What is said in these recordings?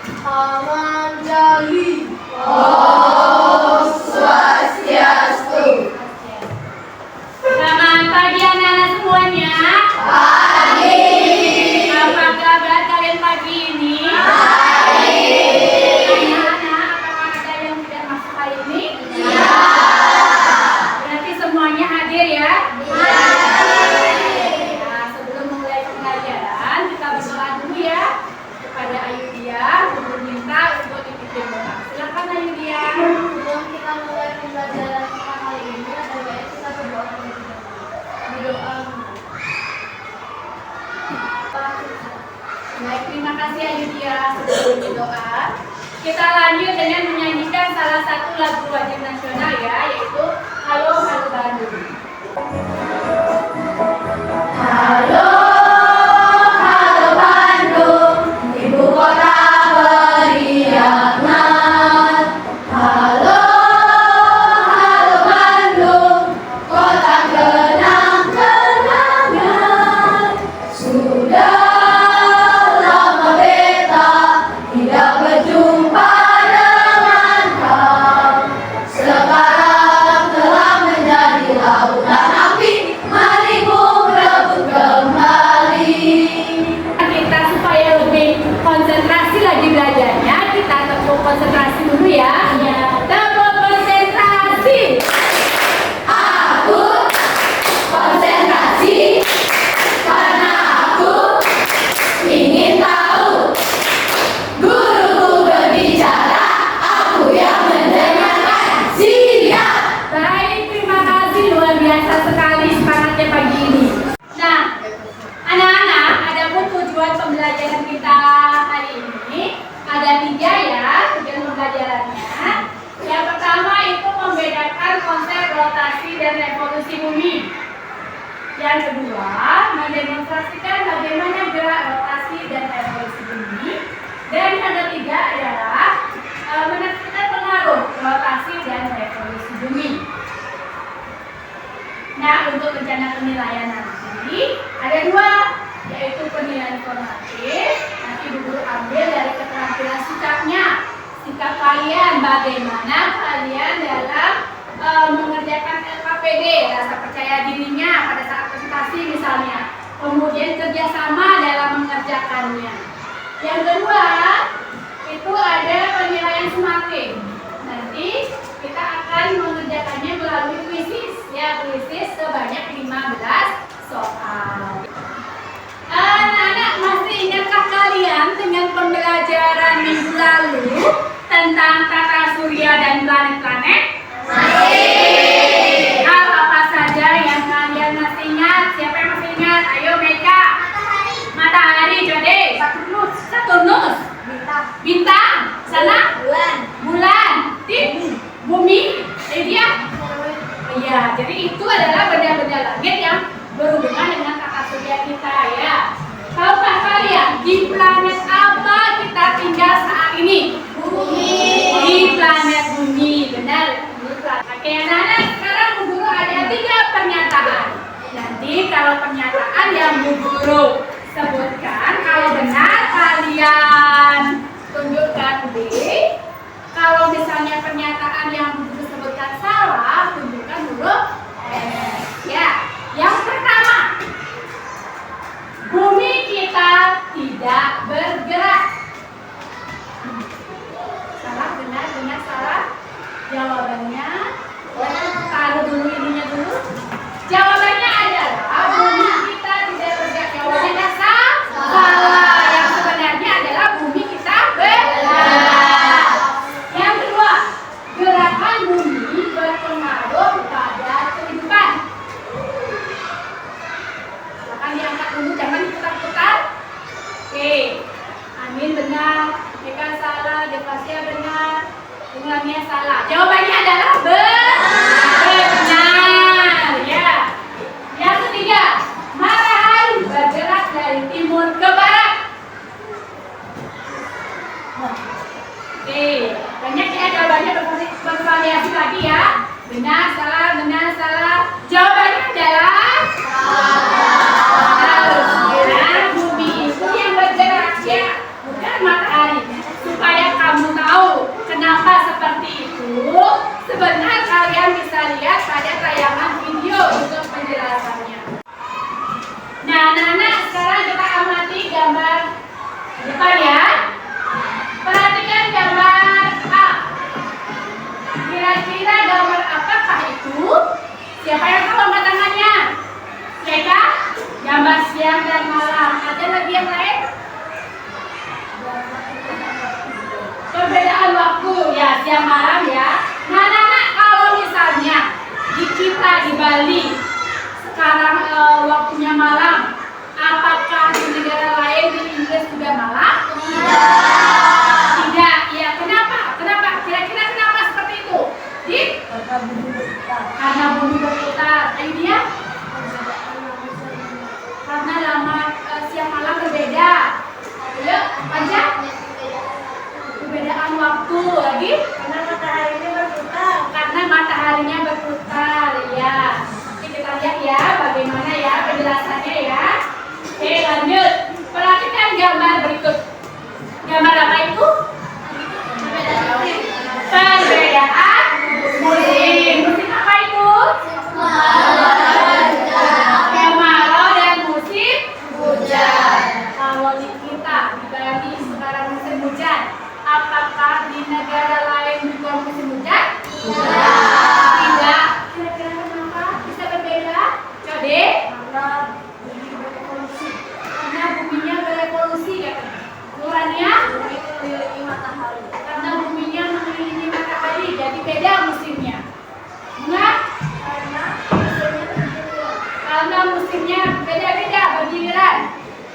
Aman Jali. Om Swastiastu. Selamat pagi anak-anak semuanya. Pagi. Apa kabar kalian pagi ini? Baik. Anak-anak, apakah ada yang tidak masuk hari ini? Iya. Berarti semuanya hadir ya? Iya. Nah, sebelum memulai pembelajaran, kita berdoa dulu ya kepada Ayudia untuk minta untuk dipimpin doa. Silakan Ayudia. Sebelum kita mulai pembelajaran kita kali ini, ada baiknya kita berdoa terlebih dahulu. Berdoa. Baik, terima kasih Ayudia sudah berdoa. Kita lanjut dengan menyanyikan salah satu lagu wajib nasional ya, yaitu Halo Halo Bandung. Halo, halo Bandung, ibu kota beriaman. Halo, halo Bandung, kota kenang-kenangan. Sudah lama beta tidak berjumpa dengan kau. Sekarang telah menjadi lautan api, mari ku rebut kembali. Kita supaya lebih konsentrasi lagi belajarnya, kita tepuk konsentrasi dulu ya. Tepuk konsentrasi. Aku konsentrasi karena aku ingin tahu. Guruku berbicara, aku yang mendengarkan. Siap. Baik, terima kasih, luar biasa sekali semangatnya pagi ini. Nah, anak-anak, adapun tujuan pembelajaran kita hari ini ada 3 ya, tujuan pembelajarannya. Yang pertama itu membedakan konsep rotasi dan revolusi bumi. Yang kedua, mendemonstrasikan bagaimana gerak rotasi dan revolusi bumi. Dan yang ketiga adalah menentukan pengaruh rotasi dan revolusi bumi. Nah, untuk rencana penilaian nanti ada 2, yaitu penilaian formatif. Nanti Bu Guru ambil dari keterampilan sikapnya. Sikap kalian, bagaimana kalian dalam mengerjakan LKPD, rasa percaya dirinya pada saat presentasi misalnya. Kemudian kerjasama dalam mengerjakannya. Yang kedua, itu ada penilaian sumatif. Nanti kita akan mengerjakannya melalui kuisis, ya kuisis sebanyak 15 soal. Anak-anak, masih ingatkah kalian dengan pembelajaran minggu lalu tentang tata surya dan planet-planet? Masih. Hal apa saja yang kalian masih ingat? Siapa yang masih ingat? Ayo Meka. Matahari, Jode. Saturnus. Bintang. Sana. Bulan. Bumi. Dia. Iya, jadi itu adalah benda-benda langit yang berhubungan dengan tata surya kita ya. Tahukah kalian di planet apa kita tinggal saat ini? Bumi. Di planet bumi, benar. Oke, anak-anak, sekarang Bu Guru ada 3 pernyataan. Nanti kalau pernyataan yang Bu Guru sebutkan, kalau benar kalian tunjukkan B. Kalau misalnya pernyataan yang Bu Guru sebutkan salah, tunjukkan huruf S. Ya, yang pertama, bumi kita tidak bergerak. Salah, benar, benar, salah. Jawabannya, taruh dulu ininya dulu. Jawabannya adalah bumi kita tidak bergerak. Jawabannya salah. Yang sebenarnya adalah bumi kita bergerak. Yang kedua, gerakan bumi berpengaruh pada kehidupan. Silakan diangkat dulu, jangan diputar-putar. Oke, Amin benar, Eka salah, Devasia benar, Umlamia salah. Jawabannya adalah benar. Ya. Yang ketiga, matahari bergerak dari timur ke barat. Oke, banyak ya jawabannya bervariasi lagi ya. Benar, salah, benar, salah. Jawabannya adalah salah. Bumi itu yang bergerak ya, bukan matahari. Kenapa seperti itu? Sebenarnya kalian bisa lihat pada tayangan video untuk penjelasannya. Nah, anak-anak, sekarang kita amati gambar depan ya. Perhatikan gambar A. Kira-kira gambar apakah itu? Siapa yang tahu angkat tangannya? Mereka gambar siang dan malam. Ada lagi yang lain? Perbedaan waktu ya, siang malam ya. Nah, anak-anak, kalau misalnya di kita di Bali sekarang waktunya malam, apakah di negara lain di Inggris juga malam? Tidak. Ya, kenapa? Kira-kira kenapa seperti itu? Karena bumi berputar. Ayo dia? Karena lama siang malam berbeda. Ayo, panjang. Perbedaan waktu lagi? Karena mataharinya berputar. Ya. Oke, kita lihat ya bagaimana ya penjelasannya ya. Oke, lanjut. Perhatikan gambar berikut. Gambar apa itu? Perbedaan musim. Musim apa itu? Kemarau dan musim hujan. Kalau di kita di Bali sekarang musim hujan, apakah di negara lain juga musim hujan? Tidak. Kira-kira kenapa bisa berbeda? Jadi karena buminya berevolusi katanya. Ukurannya mengelilingi matahari. Karena buminya mengelilingi matahari, jadi beda musimnya. Enggak? Karena musimnya beda-beda bergiliran.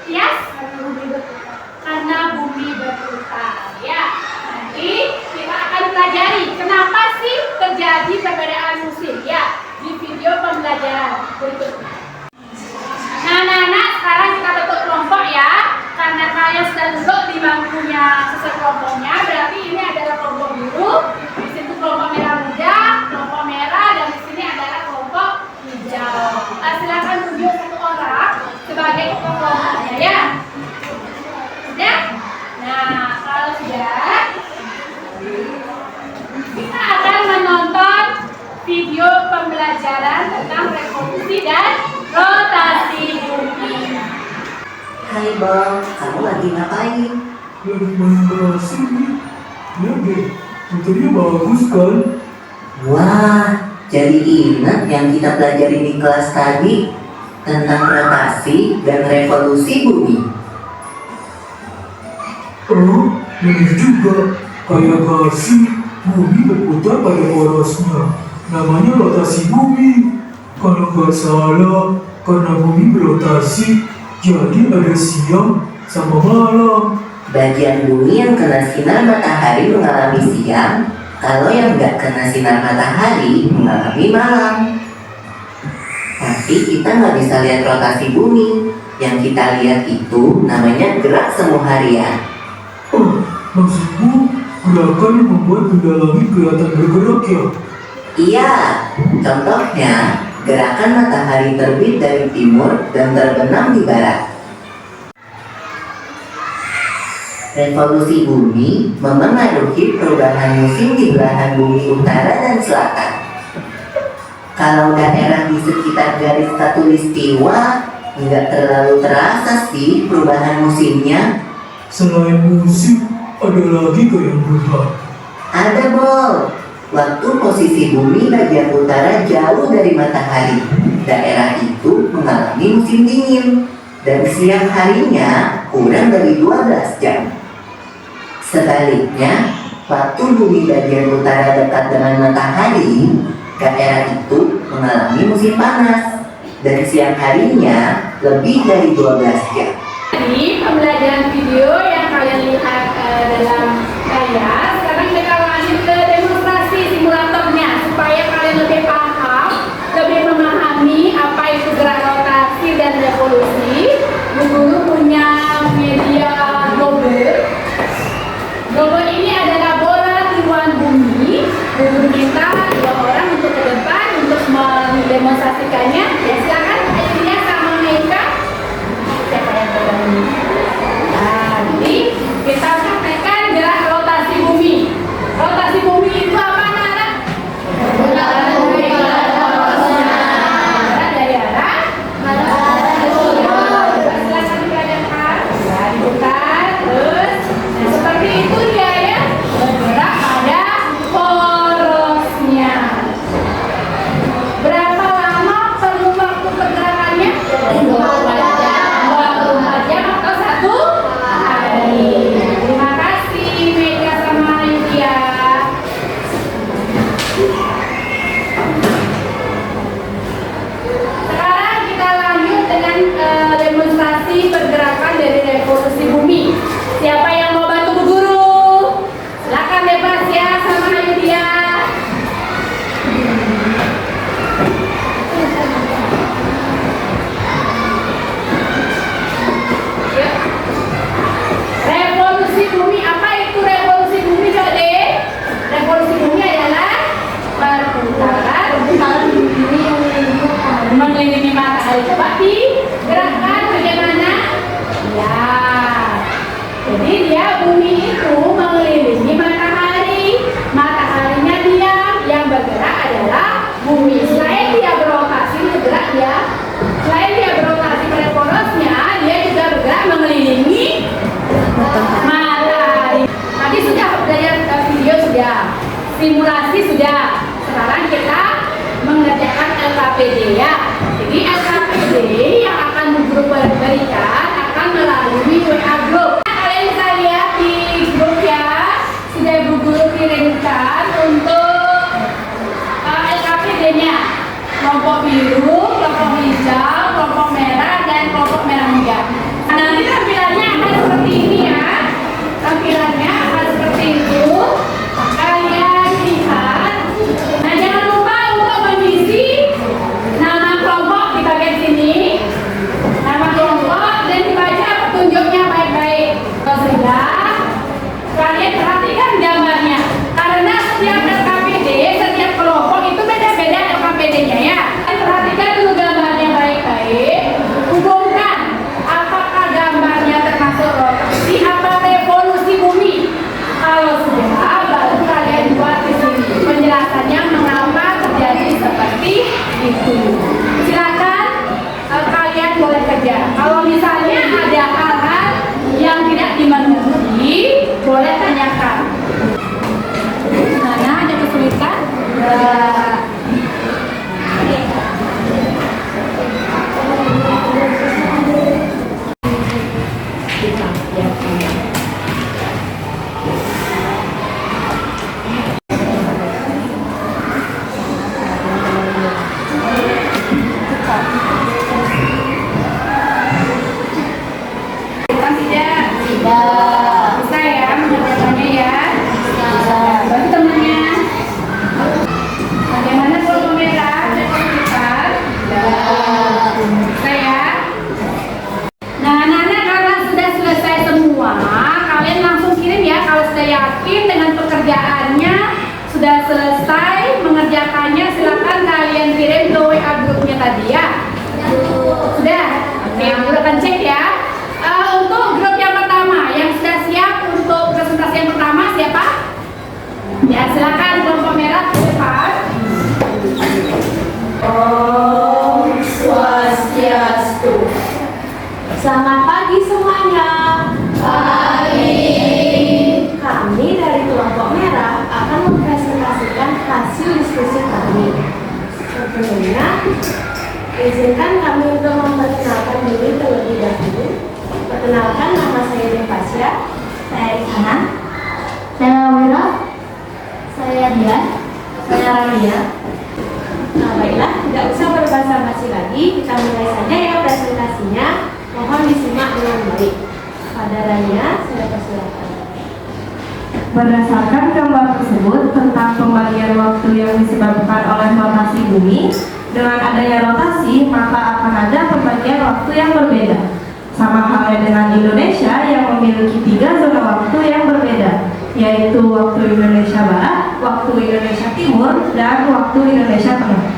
Yes? Karena bumi berputar. Ya. Nanti kita akan pelajari kenapa sih terjadi perbedaan musim. Ya, di video pembelajaran berikutnya. Nah, anak-anak, sekarang kita bentuk kelompok ya. Karena kalian sudah duduk di bangkunya sesuai kelompoknya, berarti ini adalah kelompok biru. Di situ kelompok merah muda, kelompok merah, dan di sini adalah kelompok hijau. Silakan tunjuk satu orang sebagai ketua kelompoknya ya. Sudah? Nah, kalau sudah, kita akan menonton video pembelajaran tentang revolusi dan rotasi bumi. Hai Bang, kamu lagi ngapain? Lagi main berasi nih. Lihat deh, materinya bagus kan? Wah, jadi ingat yang kita pelajari di kelas tadi tentang rotasi dan revolusi bumi. Oh, benar juga. Kayak gasi, bumi berputar pada porosnya. Namanya rotasi bumi. Kalau nggak salah, karena bumi berotasi, jadi ada siang sama malam. Bagian bumi yang kena sinar matahari mengalami siang, kalau yang nggak kena sinar matahari mengalami malam. Tapi kita nggak bisa lihat rotasi bumi. Yang kita lihat itu namanya gerak semu harian. Oh, maksudmu gerakan yang membuat benda langit kelihatan bergerak ya? Iya, contohnya gerakan matahari terbit dari timur dan terbenam di barat. Revolusi bumi memengaruhi perubahan musim di belahan bumi utara dan selatan. Kalau daerah di sekitar garis khatulistiwa nggak terlalu terasa sih perubahan musimnya. Selain musim, ada lagi ke yang berubah? Ada Bol. Waktu posisi bumi bagian utara jauh dari matahari, daerah itu mengalami musim dingin dan siang harinya kurang dari 12 jam. Sebaliknya, waktu bumi bagian utara dekat dengan matahari, daerah itu mengalami musim panas dan siang harinya lebih dari 12 jam. Jadi pembelajaran video yang kalian lihat dalam layar, sekarang kita lanjut ke demonstrasi simulatornya supaya kalian lebih paham, lebih memahami apa itu gerak rotasi dan revolusi. Bu Guru punya media global. Global ini adalah bola tiruan bumi. Bu Guru minta 2 orang untuk ke depan untuk mendemonstrasikannya. Ya, silakan Aisyah sama Meika. Siapa yang berani? Nah, jadi kita sampaikan gerak rotasi bumi. Rotasi simulasi sudah. Sekarang kita mengerjakan LKPD ya. Jadi LKPD yang akan Bu Guru berikan akan melalui WA group. Kalian bisa lihat di grup ya. Sudah Bu Guru kirimkan untuk LKPD-nya. Kelompok biru, kelompok hijau, kelompok merah, dan kelompok merah muda. Nah, nanti tampilannya akan seperti ini ya. Tampilannya akan seperti itu. Kalian lihat. Nah, jangan lupa untuk mengisi nama kelompok di bagian sini. Nama kelompok dan dibaca petunjuknya baik-baik. Kalau sudah, kalian perhatikan gambarnya. Karena setiap LKPD, setiap kelompok itu beda-beda LKPD-nya ya. Perhatikan dulu gambarnya baik-baik. Hubungkan apakah gambarnya termasuk rotasi atau revolusi bumi. Kalau sudah, baru kalian buat di sini penjelasannya mengapa terjadi seperti itu. Silakan kalian boleh kerja. Kalau misalnya ada hal-hal yang tidak dimengerti, boleh tanyakan. Mana ada kesulitan? Bisa ya mengerjakannya ya. Bantu temannya. Bagaimana kalau merah dan kesulitan? Bisa ya. Nah, anak-anak karena sudah selesai semua, kalian langsung kirim ya. Kalau sudah yakin dengan pekerjaannya, sudah selesai mengerjakannya, silakan kalian kirim ke WA grupnya tadi ya. Sudah. Oke, Guru akan cek ya. Untuk grup yang pertama, yang sudah siap untuk presentasi yang pertama siapa? Ya, silakan kelompok merah ke depan. Om Swastiastu. Selamat pagi semuanya. Pagi. Kami dari kelompok merah akan mempresentasikan hasil diskusi kami. Sebelumnya, izinkan kami untuk memperkenalkan diri terlebih dahulu. Perkenalkan, nama saya Devasya. Saya Rihana. Saya Wira. Saya Dian. Saya Ramia. Nah, baiklah, tidak usah berbasa-basi lagi, kita mulai saja ya presentasinya. Mohon disimak dengan baik. Pada Rania, saya persilakan. Berdasarkan gambar tersebut tentang pembagian waktu yang disebabkan oleh rotasi bumi, dengan adanya rotasi maka akan ada pembagian waktu yang berbeda. Sama halnya dengan Indonesia yang memiliki 3 zona waktu yang berbeda, yaitu waktu Indonesia Barat, waktu Indonesia Timur, dan waktu Indonesia Tengah.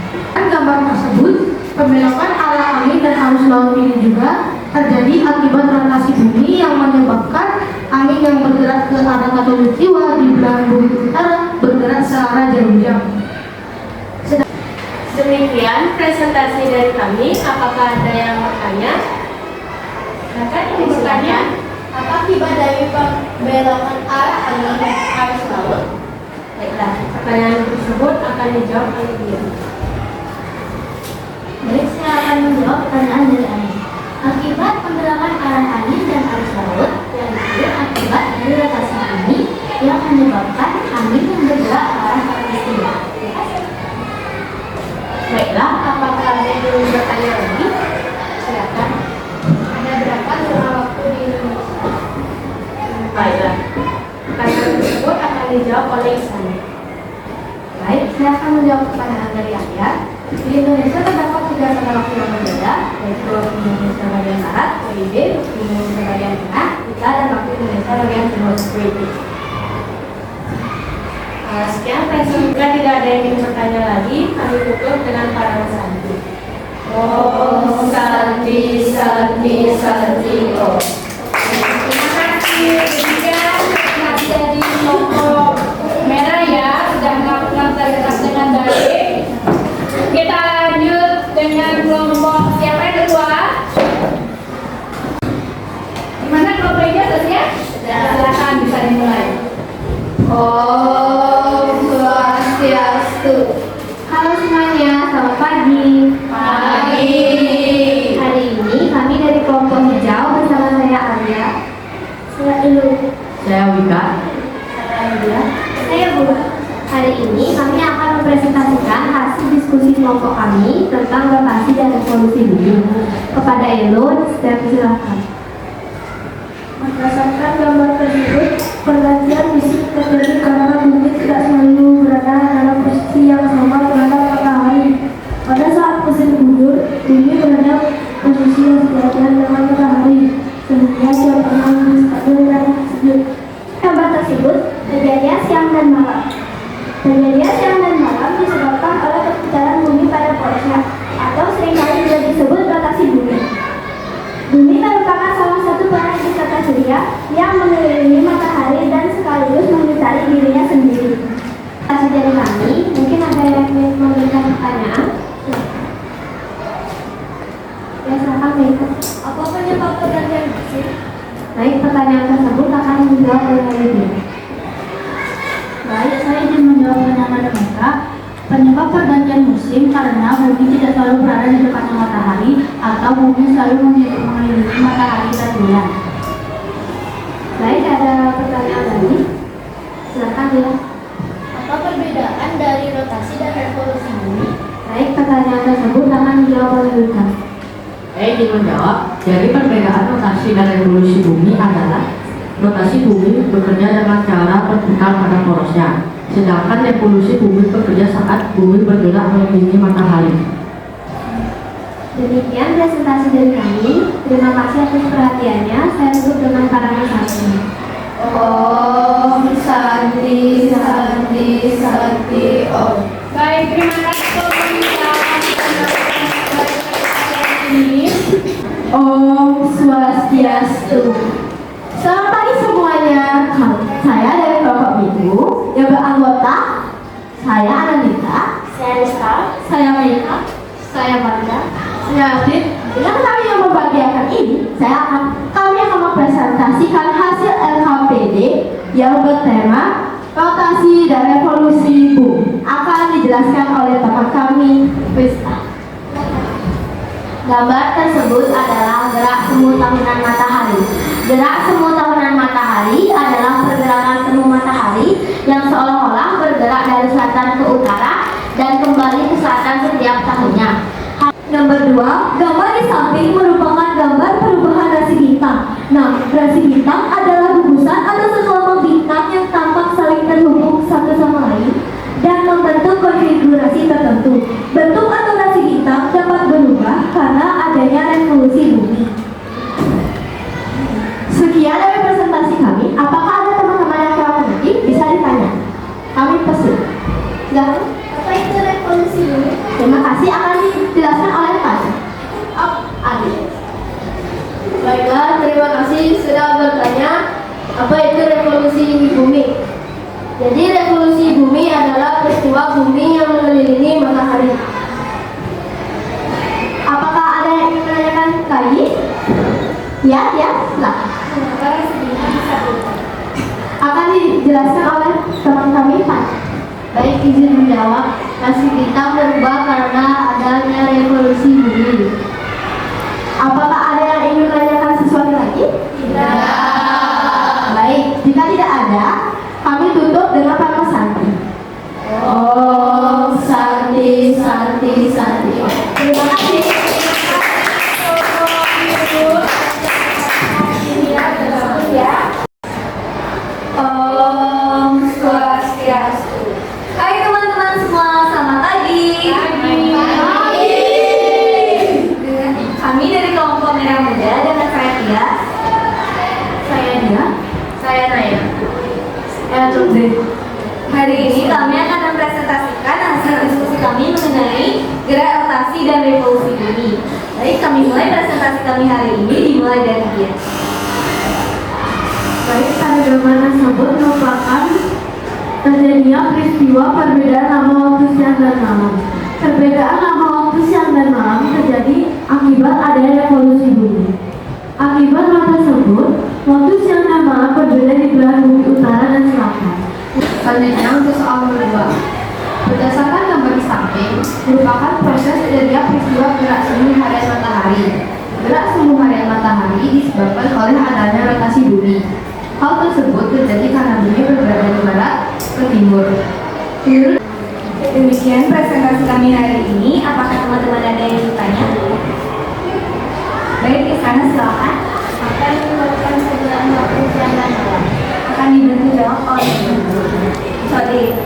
Gambar tersebut, pembelokan arah angin dan arus laut ini juga terjadi akibat rotasi bumi yang menyebabkan angin yang bergerak ke arah khatulistiwa di belahan bumi utara bergerak searah jarum jam. Demikian presentasi dari kami. Apakah ada yang bertanya? Silakan yang bertanya. Apa akibat dari pembelokan arah angin dan arus laut? Baiklah, pertanyaan tersebut akan dijawab oleh dia. Baik, saya akan menjawab pertanyaan dari Ani. Akibat pembelokan arah angin dan arus laut, yaitu akibat dari rotasi bumi yang menyebabkan angin yang bergerak ke arah khatulistiwa. Baiklah, apakah ada yang ingin bertanya lagi? Silakan. Ada berapa zona waktu di Indonesia? Baiklah, pertanyaan tersebut akan dijawab oleh Isani. Baik, saya akan menjawab pertanyaan dari Anda. Di Indonesia terdapat 3 zona waktu yang berbeda, yaitu waktu Indonesia bagian barat, WIB, waktu Indonesia bagian tengah, kita, dan waktu Indonesia bagian timur, WIB. Sekian presentasi. Jika tidak ada yang ingin bertanya lagi, kami tutup dengan para santi. Om Santi Santi Santi Om. Terima kasih. Demikian masih jadi kelompok merah ya, sudah melakukan tugas dengan baik. Kita lanjut dengan kelompok siapa yang kedua? Gimana kelompok ini selesai? Silakan bisa dimulai. Om ini kami akan mempresentasikan hasil diskusi kelompok kami tentang rotasi dan revolusi bumi. Kepada Elo, silakan. Berdasarkan gambar tersebut, pergantian musim terjadi karena bumi tidak selalu berada dalam posisi yang sama terhadap matahari. Pada saat musim gugur, bumi berada posisi yang sejajar dengan matahari, sehingga dia pernah lebih stabil dan sejuk. Gambar tersebut terjadinya siang dan malam. Terjadinya siang dan malam disebabkan oleh perputaran bumi pada porosnya, atau seringkali juga disebut rotasi bumi. Bumi merupakan salah satu planet di tata surya yang mengelilingi matahari dan sekaligus mengitari dirinya sendiri. Kasih dari kami, mungkin ada yang ingin memberikan pertanyaan. Ya, silakan Baik. Apa penyebab pergantian musim? Baik, pertanyaan tersebut akan dijawab oleh Lydia. Baik, saya ingin menjawab pertanyaan mereka. Penyebab pergantian musim karena bumi tidak selalu berada di dekatnya matahari atau bumi selalu mengelilingi matahari dan bulan. Baik, ada pertanyaan lagi. Silakan ya. Apa perbedaan dari rotasi dan revolusi bumi? Baik, pertanyaan tersebut akan dijawab oleh Luka. Saya ingin menjawab, jadi perbedaan rotasi dan revolusi bumi adalah rotasi bumi bekerja dengan cara berputar pada porosnya, sedangkan revolusi bumi bekerja saat bumi bergerak mengelilingi matahari. Demikian presentasi dari kami. Terima kasih atas perhatiannya. Saya tutup dengan karangan satu. Om Santi Santi Santi Om. Baik, terima kasih ini. Om Swastiastu. Selamat pagi semuanya. Saya dari kelompok Minggu yang beranggota saya Anandita, Saya Rizka. saya Meika, Saya Banda. saya Adit. Dengan kami yang membagiakan ini, kami akan mempresentasikan hasil LHPD yang bertema rotasi dan revolusi bumi. Akan dijelaskan oleh teman kami, Krista. Gambar tersebut adalah gerak semu tahunan matahari. Gerak semu tahunan matahari adalah pergerakan semu matahari yang seolah-olah bergerak dari selatan ke utara dan kembali ke selatan setiap tahunnya. Nomor 2, gambar di samping merupakan gambar perubahan rasi bintang. Nah, rasi bintang adalah gugusan atau sekelompok bintang yang tampak saling terhubung satu sama lain dan membentuk konfigurasi tertentu. Bentuk atau rasi bintang dapat berubah karena adanya revolusi bumi. Sekian dari presentasi kami. Apakah ada teman-teman yang kurang mengerti? Bisa ditanya. Kami pesan. Silakan. Apa itu revolusi bumi? Terima kasih, akan dijelaskan oleh Pak Adi. Baiklah, terima kasih sudah bertanya apa itu revolusi bumi. Jadi revolusi bumi adalah peristiwa bumi yang mengelilingi matahari. Apakah ada yang ingin menanyakan lagi? Ya, silakan. Akan dijelaskan oleh teman kami, Pak. Baik, izin menjawab. Rasi bintang berubah karena adanya revolusi bumi. Apakah ada yang ingin menanyakan sesuatu lagi? Tidak. Baik, jika tidak ada, kami tutup dengan Pak Santi. Om Santi Santi Santi. Terima kasih. Om Swastiastu. Hai teman-teman semua, selamat pagi. Kami dari kelompok Merah Muda dengan saya Tia. Saya Dia. Saya Naya. Saya Tudri. Hari ini kami akan mempresentasikan hasil diskusi kami mengenai gerak rotasi dan revolusi bumi. Baik, kami mulai presentasi kami hari ini dimulai dari Dia. Baik, pada gambar tersebut merupakan terjadinya peristiwa perbedaan lama waktu siang dan malam. Perbedaan lama waktu siang dan malam terjadi akibat adanya revolusi bumi. Akibat hal tersebut, waktu siang dan malam berbeda di belahan bumi utara dan selatan. Selanjutnya untuk soal nomor 2. Berdasarkan gambar di samping, merupakan proses terjadinya peristiwa gerak semu harian matahari. Gerak semu harian matahari disebabkan oleh adanya rotasi bumi. Hal tersebut terjadi karena bumi bergerak dari barat ke timur. Menurut kami hari ini. Apakah teman-teman ada yang bertanya? Baik, ke sana silakan. Akan melakukan perbedaan waktu siang dan malam. Akan dibantu jawab oleh Sorry.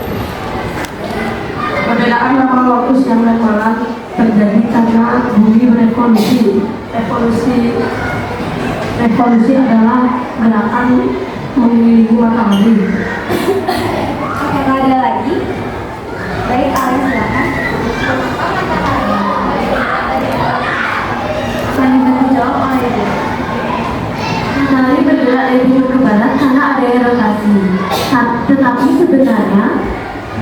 Perbedaan waktu siang dan malam terjadi karena bumi berevolusi. Revolusi adalah gerakan mengelilingi matahari. Apakah ada lagi? Baik, Alex silakan. Akan dibantu jawab oleh Ibu. Matahari bergerak dari timur ke barat karena adanya rotasi. Tetapi sebenarnya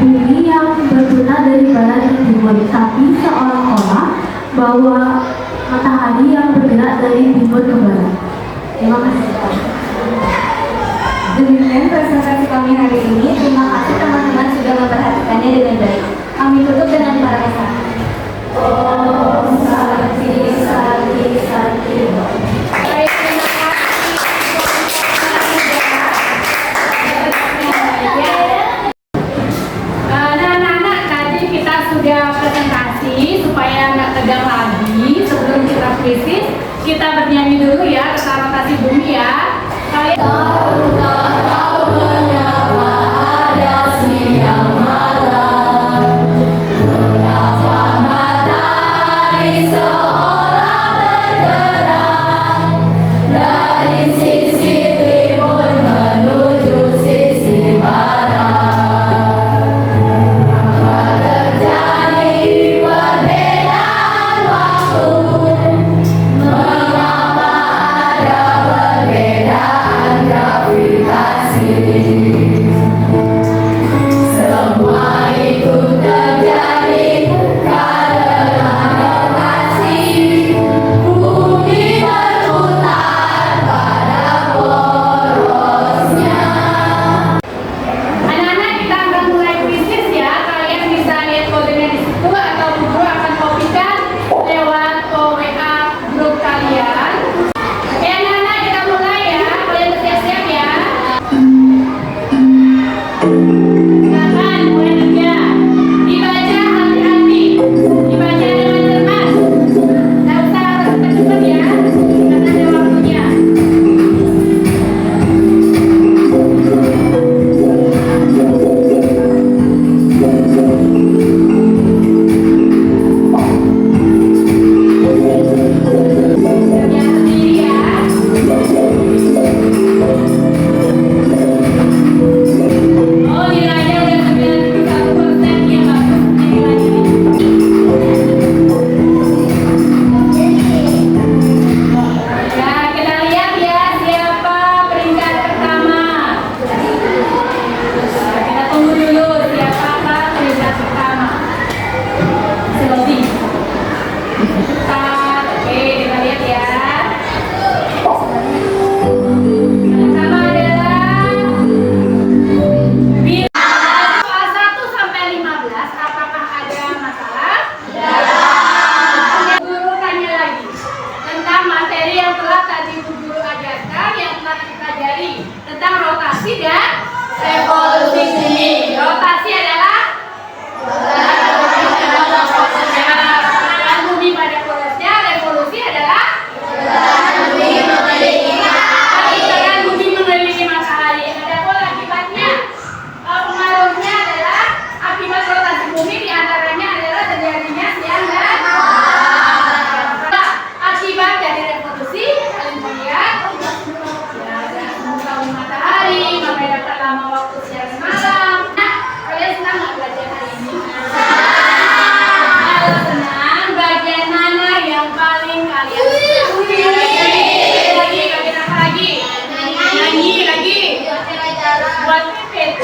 bumi yang berputar dari barat ke timur, tapi seolah-olah bahwa matahari yang bergerak dari timur ke barat. Terima kasih. Demikian presentasi kami hari ini. Terima kasih teman-teman sudah memperhatikannya dengan baik. Kami tutup dengan para kesana. Om Santi Santi Santi. Baik, terima kasih. Nah, anak-anak, tadi kita sudah presentasi supaya nggak tegang lagi. Sebelum kita krisis, kita bernyanyi dulu ya, rotasi bumi ya. Kalian anak-anak, kita akan mulai krisis ya. Kalian bisa lihat kodenya di situ atau guru akan kopikan lewat WA grup kalian. Oke anak-anak, kita mulai ya. Kalian bersiap-siap ya. Silakan mulai kerja. Dibaca hati-hati. Dibaca dengan cermat. Tidak usah harus cepat-cepat ya. Karena ada waktunya. Yang sendiri ya. Oh, nilainya udah 91% ya, bagus. Ini lagi. Ya, kita lihat ya siapa peringkat pertama. Kita tunggu dulu siapa peringkat pertama. Selesai. Oke, kita lihat ya. Pertama adalah kelas 1 sampai 15. Apakah ada masalah? Guru tanya lagi tentang materi yang telah tadi Bu Guru ajarkan, yang telah kita pelajari tentang rotasi dan revolusi bumi. Rotasi adalah pergerakan bumi pada porosnya. Revolusi adalah pergerakan bumi mengelilingi matahari. Adapun akibatnya, pengaruhnya adalah akibat rotasi bumi, diantaranya adalah terjadinya siang dan akibat dari revolusi. Kalian melihat ya, ada tahun matahari membedakan lama waktu siang dan malam. Nah, kalian senang nggak belajar hari ini? Kalau senang, bagian mana yang paling kalian lagi? Bagian apa lagi? Nyanyi lagi. Buat PPT.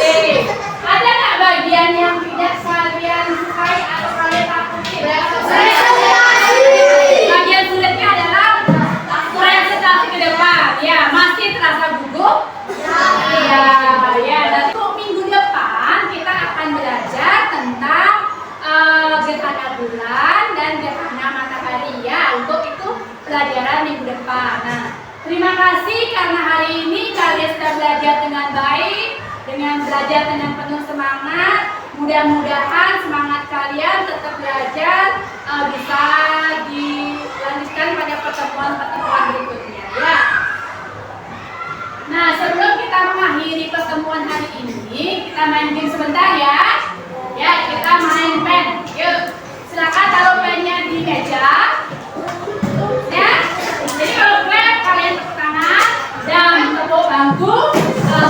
Ada nggak bagian yang tidak kalian sukai atau kalian takuti? Bagian sulitnya adalah presentasi ke depan. Ya, masih terasa gugup? Ya, ya. Dan untuk minggu depan kita akan belajar tentang gerhana bulan dan gerhana matahari ya. Untuk itu pelajaran minggu depan. Nah, terima kasih karena hari ini kalian sudah belajar dengan baik, dengan belajar dengan penuh semangat. Mudah-mudahan semangat kalian tetap belajar bisa dilanjutkan pada pertemuan-pertemuan berikutnya ya. Nah, sebelum kita mengakhiri pertemuan hari ini, kita main game sebentar ya. Ya, kita main pen. Yuk, silakan taruh pennya di meja. Ya, jadi kalau gue kalian tepuk tangan dan tepuk bangku,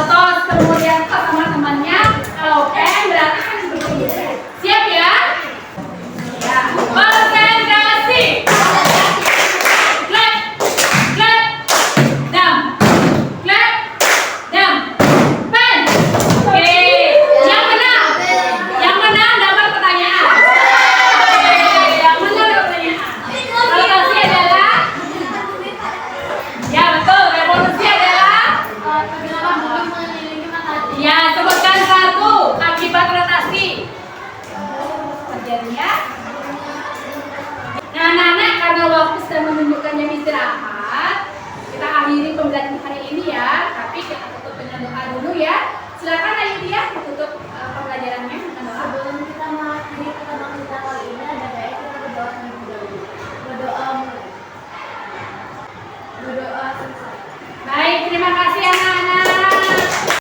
tos kemudian ke teman-temannya. Kalau pen berarti kan begini. Siap ya? Ya, konsentrasi. Clap, clap, dam, clap, dam, pen. Oke, yang menang dapat pertanyaan. Yang menang dapat pertanyaan. Revolusi adalah, ya betul, revolusi adalah, ya sebutkan satu akibat rotasi terjadinya. Nah, anak-anak, karena waktu sudah menunjukkan jam istirahat, kita akhiri pembelajaran hari ini ya. Tapi kita tutup dengan doa dulu ya. Silakan Ayu dia tutup.